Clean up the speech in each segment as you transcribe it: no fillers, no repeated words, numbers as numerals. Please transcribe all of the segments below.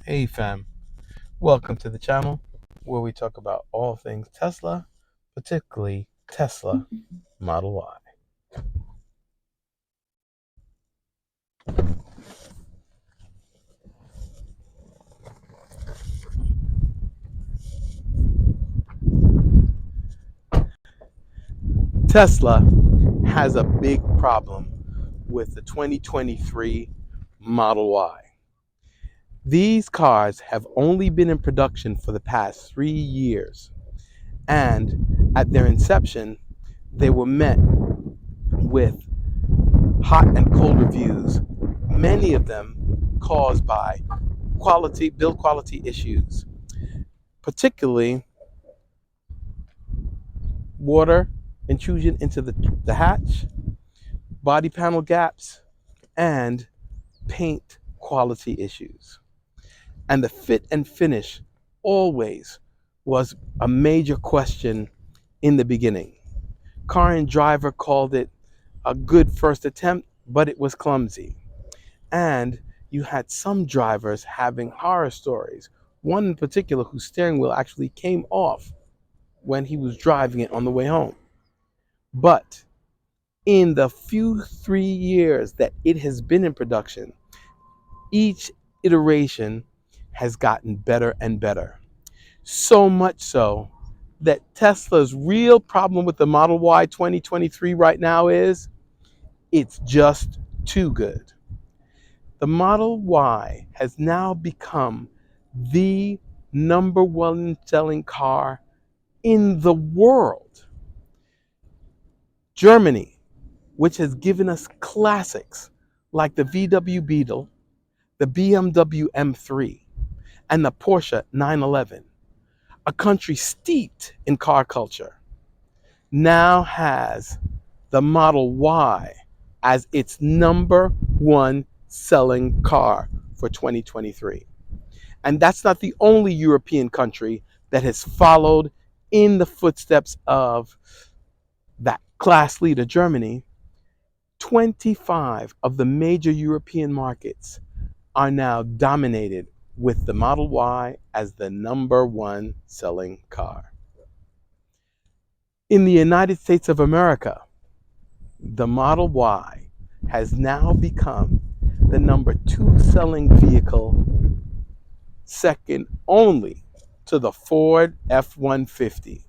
Hey fam, welcome to the channel where we talk about all things Tesla, particularly Tesla Model Y. Tesla has a big problem with the 2023 Model Y. These cars have only been in production for the past 3 years, and at their inception, they were met with hot and cold reviews, many of them caused by build quality issues, particularly water intrusion into the hatch, body panel gaps, and paint quality issues. And the fit and finish always was a major question in the beginning. Car and Driver called it a good first attempt, but it was clumsy. And you had some drivers having horror stories. One in particular whose steering wheel actually came off when he was driving it on the way home. But in the few 3 years that it has been in production, each iteration has gotten better and better. So much so that Tesla's real problem with the Model Y 2023 right now is it's just too good. The Model Y has now become the number one selling car in the world. Germany, which has given us classics like the VW Beetle, the BMW M3, and the Porsche 911, a country steeped in car culture, now has the Model Y as its number one selling car for 2023. And that's not the only European country that has followed in the footsteps of that class leader, Germany. 25 of the major European markets are now dominated with the Model Y as the number one selling car. In the United States of America, the Model Y has now become the number two selling vehicle, second only to the Ford F-150.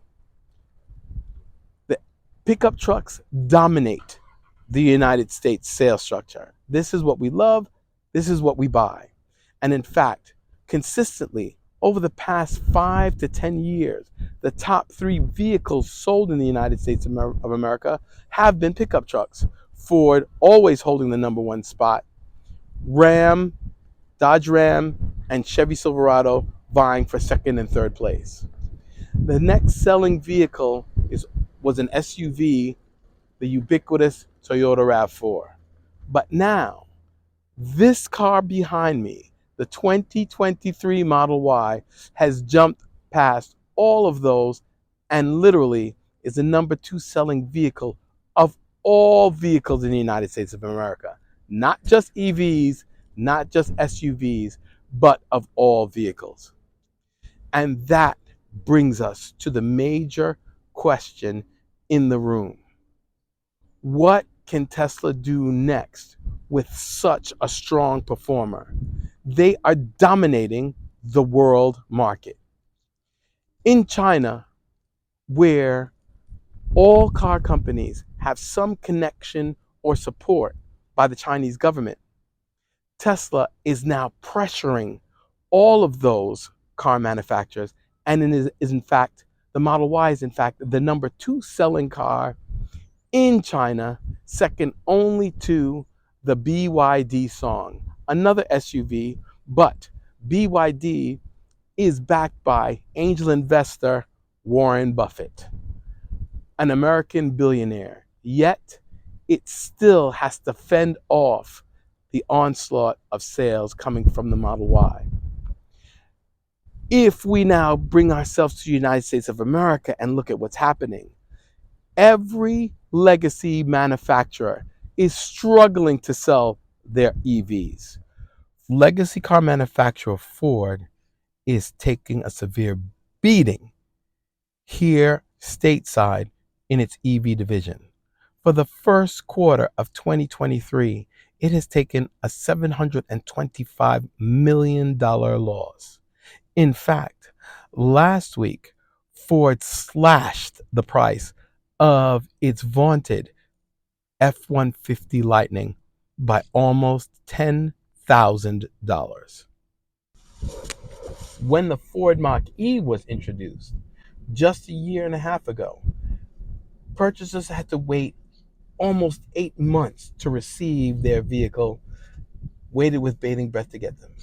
The pickup trucks dominate the United States sales structure. This is what we love. This is what we buy. And in fact, consistently over the past 5 to 10 years, the top three vehicles sold in the United States of America have been pickup trucks. Ford always holding the number one spot. Ram, Dodge Ram, and Chevy Silverado vying for second and third place. The next selling vehicle was an SUV, the ubiquitous Toyota RAV4. But now, this car behind me, the 2023 Model Y, has jumped past all of those and literally is the number two selling vehicle of all vehicles in the United States of America. Not just EVs, not just SUVs, but of all vehicles. And that brings us to the major question in the room. What can Tesla do next with such a strong performer? They are dominating the world market. In China, where all car companies have some connection or support by the Chinese government, Tesla is now pressuring all of those car manufacturers, and it is in fact, the Model Y is in fact the number two selling car in China, second only to the BYD Song, another SUV, but BYD is backed by angel investor Warren Buffett, an American billionaire. Yet, it still has to fend off the onslaught of sales coming from the Model Y. If we now bring ourselves to the United States of America and look at what's happening, every legacy manufacturer is struggling to sell their EVs. Legacy car manufacturer Ford is taking a severe beating here stateside in its EV division. For the first quarter of 2023, it has taken a $725 million loss. In fact, last week, Ford slashed the price of its vaunted F 150 Lightning by almost $10,000. When the Ford Mach E was introduced just a year and a half ago, purchasers had to wait almost 8 months to receive their vehicle, waited with bated breath to get them.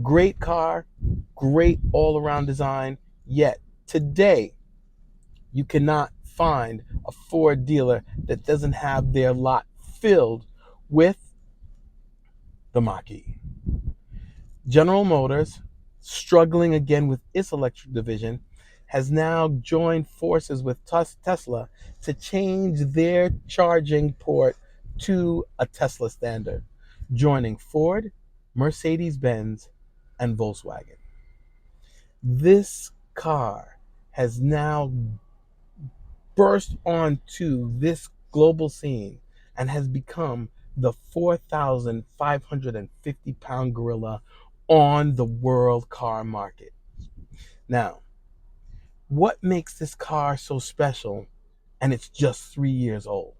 Great car, great all around design, yet today you cannot find a Ford dealer that doesn't have their lot filled with the Mach E. General Motors, struggling again with its electric division, has now joined forces with Tesla to change their charging port to a Tesla standard, joining Ford, Mercedes-Benz, and Volkswagen. This car has now burst onto this global scene and has become the 4,550 pound gorilla on the world car market. Now, what makes this car so special and it's just 3 years old?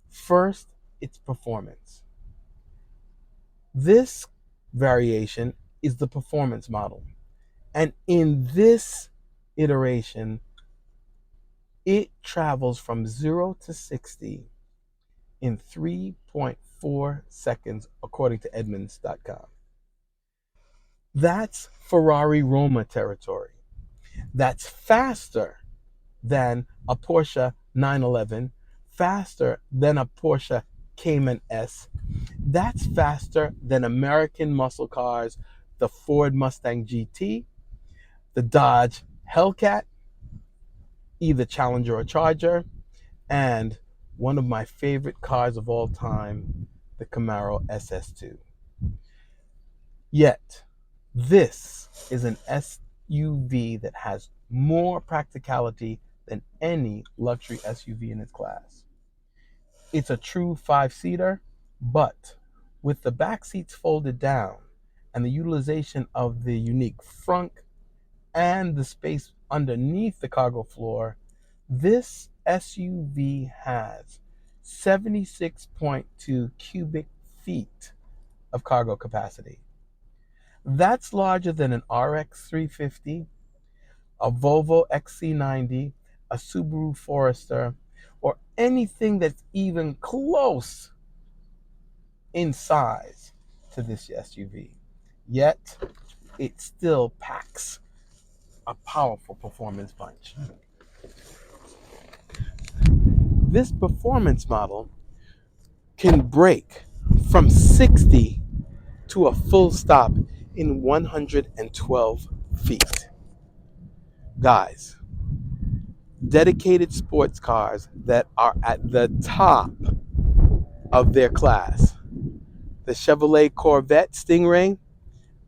First, its performance. This variation is the performance model. And in this iteration, it travels from 0 to 60 in 3.4 seconds, according to Edmunds.com. That's Ferrari Roma territory. That's faster than a Porsche 911, faster than a Porsche Cayman S. That's faster than American muscle cars, the Ford Mustang GT, the Dodge Hellcat, either Challenger or Charger, and one of my favorite cars of all time, the Camaro SS2. Yet, this is an SUV that has more practicality than any luxury SUV in its class. It's a true five-seater, but with the back seats folded down and the utilization of the unique front and the space underneath the cargo floor, this SUV has 76.2 cubic feet of cargo capacity. That's larger than an RX 350, a Volvo XC90, a Subaru Forester, or anything that's even close in size to this SUV. Yet, it still packs a powerful performance punch. This performance model can brake from 60 to a full stop in 112 feet. Guys, dedicated sports cars that are at the top of their class, the Chevrolet Corvette Stingray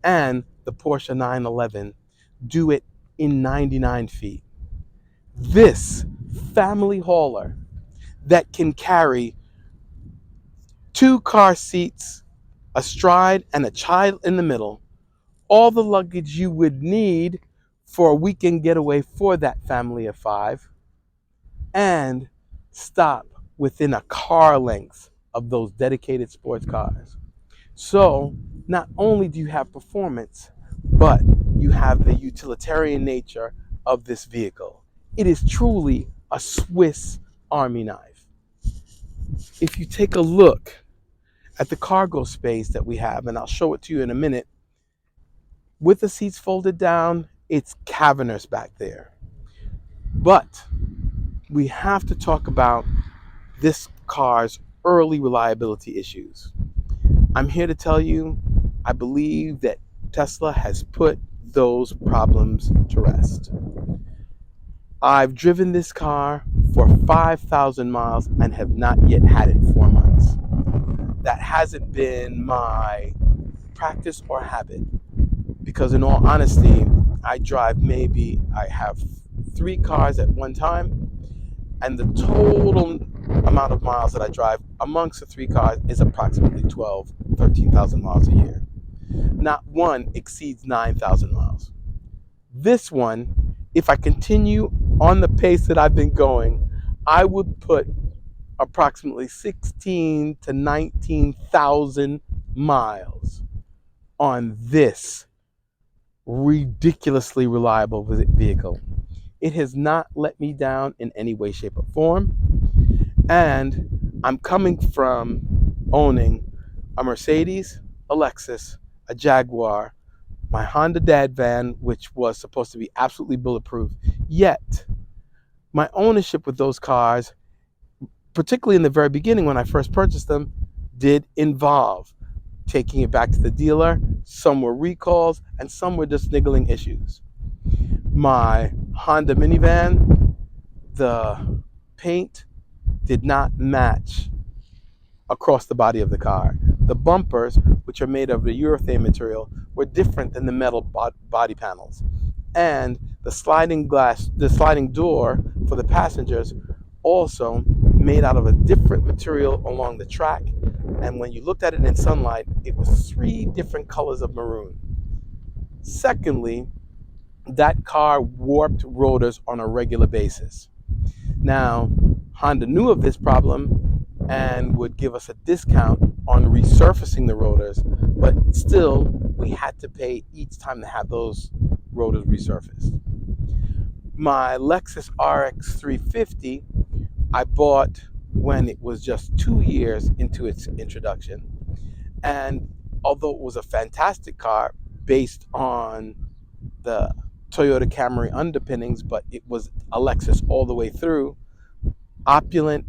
and the Porsche 911, do it in 99 feet. This family hauler that can carry 2 car seats astride and a child in the middle, all the luggage you would need for a weekend getaway for that family of 5, and stop within a car length of those dedicated sports cars. So not only do you have performance, but you have the utilitarian nature of this vehicle. It is truly a Swiss Army knife. If you take a look at the cargo space that we have, and I'll show it to you in a minute, with the seats folded down, it's cavernous back there. But we have to talk about this car's early reliability issues. I'm here to tell you, I believe that Tesla has put those problems to rest. I've driven this car for 5,000 miles and have not yet had it 4 months. That hasn't been my practice or habit. Because in all honesty, I have 3 cars at one time, and the total amount of miles that I drive amongst the 3 cars is approximately 13,000 miles a year. Not one exceeds 9,000 miles. This one, if I continue on the pace that I've been going, I would put approximately 16 to 19,000 miles on this ridiculously reliable vehicle. It has not let me down in any way, shape, or form. And I'm coming from owning a Mercedes, a Lexus, a Jaguar, my Honda Dad van, which was supposed to be absolutely bulletproof. Yet, my ownership with those cars, particularly in the very beginning when I first purchased them, did involve taking it back to the dealer. Some were recalls, and some were just niggling issues. My Honda minivan, the paint did not match across the body of the car. The bumpers, which are made of the urethane material, were different than the metal body panels. And the sliding door for the passengers, also made out of a different material along the track. And when you looked at it in sunlight, it was 3 different colors of maroon. Secondly, that car warped rotors on a regular basis. Now, Honda knew of this problem and would give us a discount on resurfacing the rotors, but still, we had to pay each time to have those rotors resurfaced. My Lexus RX 350, I bought when it was just 2 years into its introduction. And although it was a fantastic car based on the Toyota Camry underpinnings, but it was a Lexus all the way through, opulent,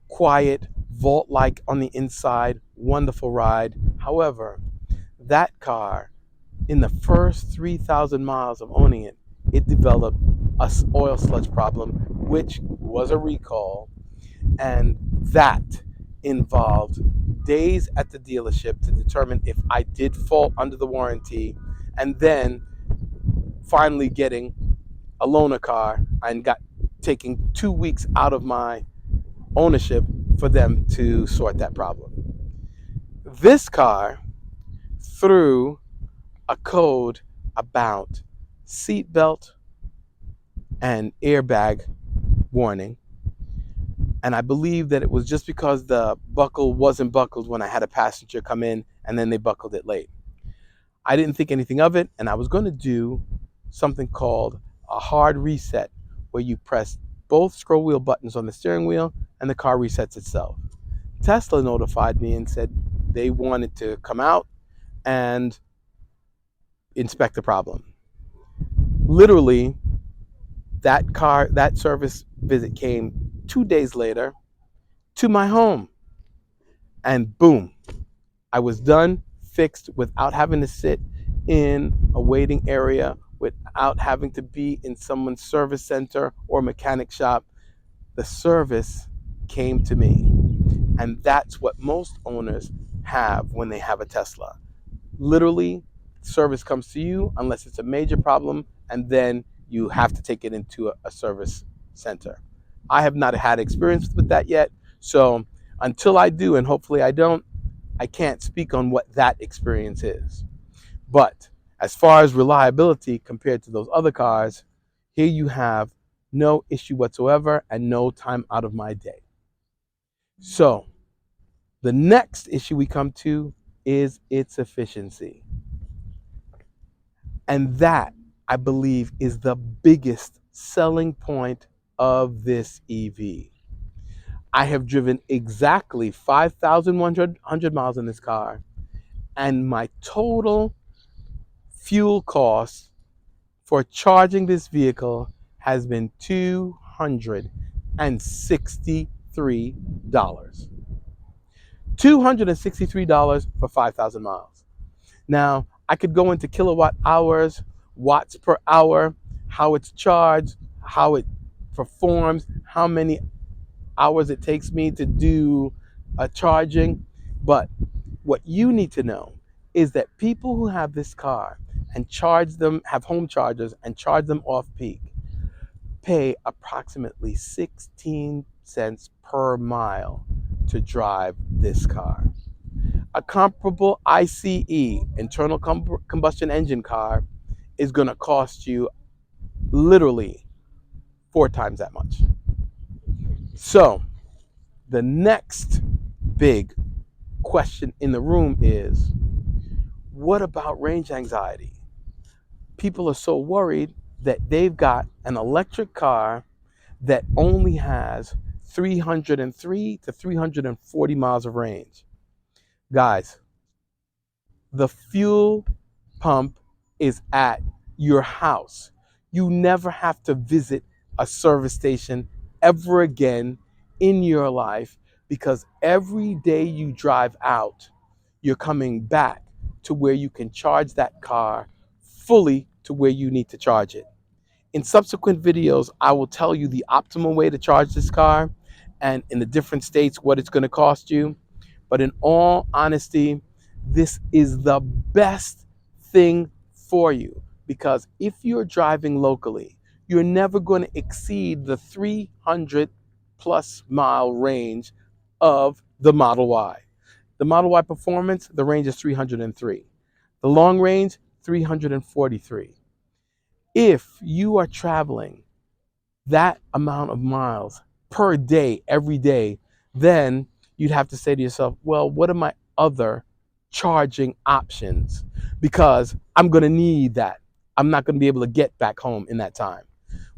quiet, vault-like on the inside, wonderful ride. However, that car, in the first 3,000 miles of owning it, it developed a oil sludge problem, which was a recall, and that involved days at the dealership to determine if I did fall under the warranty, and then finally getting a loaner car and taking 2 weeks out of my ownership for them to sort that problem. This car threw a code about seatbelt and airbag warning, and I believe that it was just because the buckle wasn't buckled when I had a passenger come in, and then they buckled it late. I didn't think anything of it, and I was going to do something called a hard reset, where you press both scroll wheel buttons on the steering wheel and the car resets itself. Tesla notified me and said they wanted to come out and inspect the problem. Literally, that service visit came 2 days later to my home, and boom, I was done, fixed, without having to sit in a waiting area, without having to be in someone's service center or mechanic shop. The service came to me. And that's what most owners have when they have a Tesla. Literally, service comes to you unless it's a major problem, and then you have to take it into a service center. I have not had experience with that yet, so until I do, and hopefully I don't, I can't speak on what that experience is. But as far as reliability compared to those other cars, here you have no issue whatsoever and no time out of my day. So the next issue we come to is its efficiency. And that, I believe, is the biggest selling point of this EV. I have driven exactly 5,100 miles in this car, and my total fuel cost for charging this vehicle has been $263. $263 for 5,000 miles. Now, I could go into kilowatt hours, watts per hour, how it's charged, how it performs, how many hours it takes me to do a charging. But what you need to know is that people who have this car and charge them, have home chargers and charge them off peak, pay approximately 16 cents per mile to drive this car. A comparable ICE, internal combustion engine car, is going to cost you literally 4 times that much. So, the next big question in the room is, what about range anxiety? People are so worried that they've got an electric car that only has 303 to 340 miles of range. Guys, the fuel pump is at your house. You never have to visit a service station ever again in your life, because every day you drive out, you're coming back to where you can charge that car fully to where you need to charge it. In subsequent videos, I will tell you the optimal way to charge this car and in the different states what it's going to cost you. But in all honesty, this is the best thing for you, because if you're driving locally, you're never going to exceed the 300 plus mile range of the Model Y. The Model Y Performance, the range is 303. The long range, 343. If you are traveling that amount of miles per day, every day, then you'd have to say to yourself, well, what are my other charging options? Because I'm going to need that. I'm not going to be able to get back home in that time.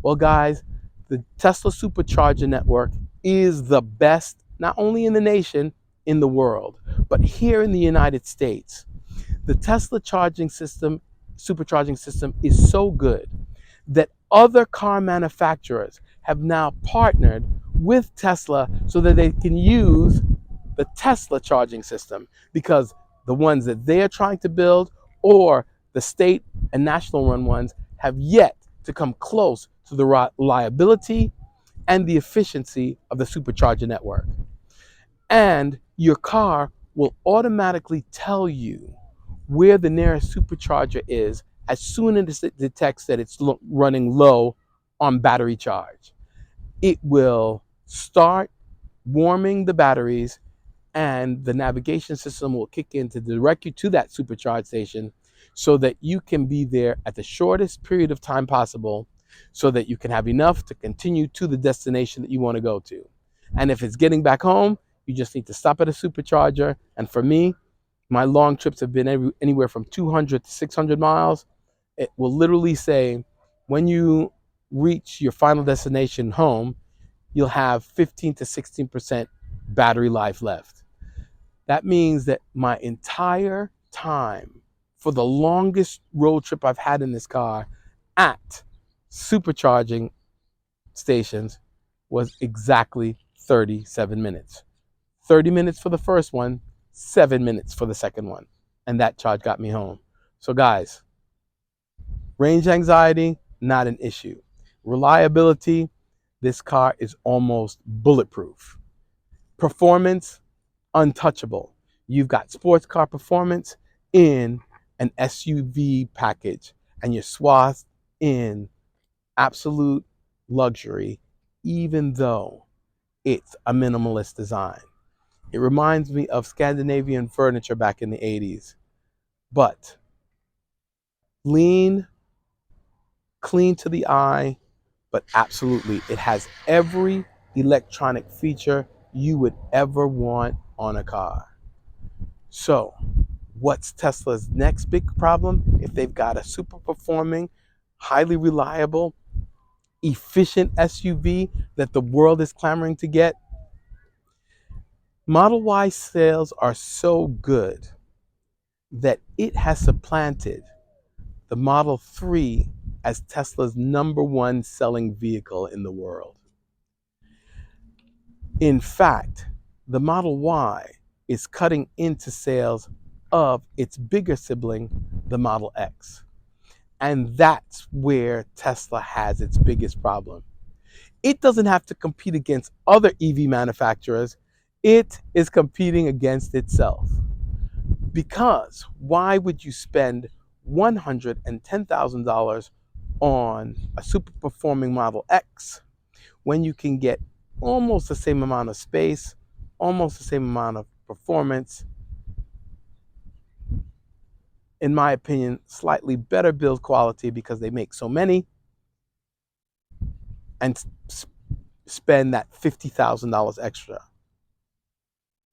Well, guys, the Tesla Supercharger network is the best, not only in the nation, in the world, but here in the United States. The Tesla charging system, supercharging system, is so good that other car manufacturers have now partnered with Tesla so that they can use the Tesla charging system, because the ones that they are trying to build, or the state and national run ones, have yet to come close to the reliability and the efficiency of the supercharger network. And your car will automatically tell you where the nearest supercharger is as soon as it detects that it's running low on battery charge. It will start warming the batteries, and the navigation system will kick in to direct you to that supercharge station so that you can be there at the shortest period of time possible, so that you can have enough to continue to the destination that you want to go to. And if it's getting back home, you just need to stop at a supercharger. And for me, my long trips have been anywhere from 200 to 600 miles. It will literally say, when you reach your final destination home, you'll have 15 to 16% battery life left. That means that my entire time for the longest road trip I've had in this car at supercharging stations was exactly 37 minutes. 30 minutes for the first one, 7 minutes for the second one. And that charge got me home. So guys, range anxiety, not an issue. Reliability, this car is almost bulletproof. Performance, untouchable. You've got sports car performance in an SUV package, and you're swathed in absolute luxury, even though it's a minimalist design. It reminds me of Scandinavian furniture back in the 80s. But lean, clean to the eye, but absolutely, it has every electronic feature you would ever want on a car. So, what's Tesla's next big problem? If they've got a super performing, highly reliable, efficient SUV that the world is clamoring to get, Model Y sales are so good that it has supplanted the Model 3 as Tesla's #1 selling vehicle in the world. In fact, the Model Y is cutting into sales of its bigger sibling, the Model X. And that's where Tesla has its biggest problem. It doesn't have to compete against other EV manufacturers. It is competing against itself. Because why would you spend $110,000 on a super performing Model X when you can get almost the same amount of space, almost the same amount of performance, in my opinion, slightly better build quality because they make so many, and spend that $50,000 extra?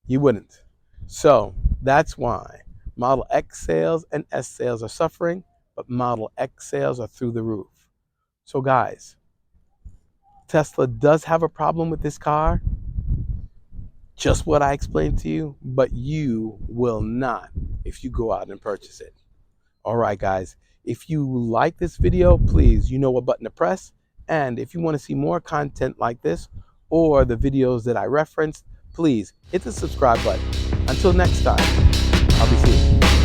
You wouldn't. So that's why Model X sales and S sales are suffering, but Model X sales are through the roof. So guys, Tesla does have a problem with this car, just what I explained to you, but you will not if you go out and purchase it. All right, guys, if you like this video, please, you know what button to press. And if you want to see more content like this or the videos that I referenced, please hit the subscribe button. Until next time, I'll be seeing you.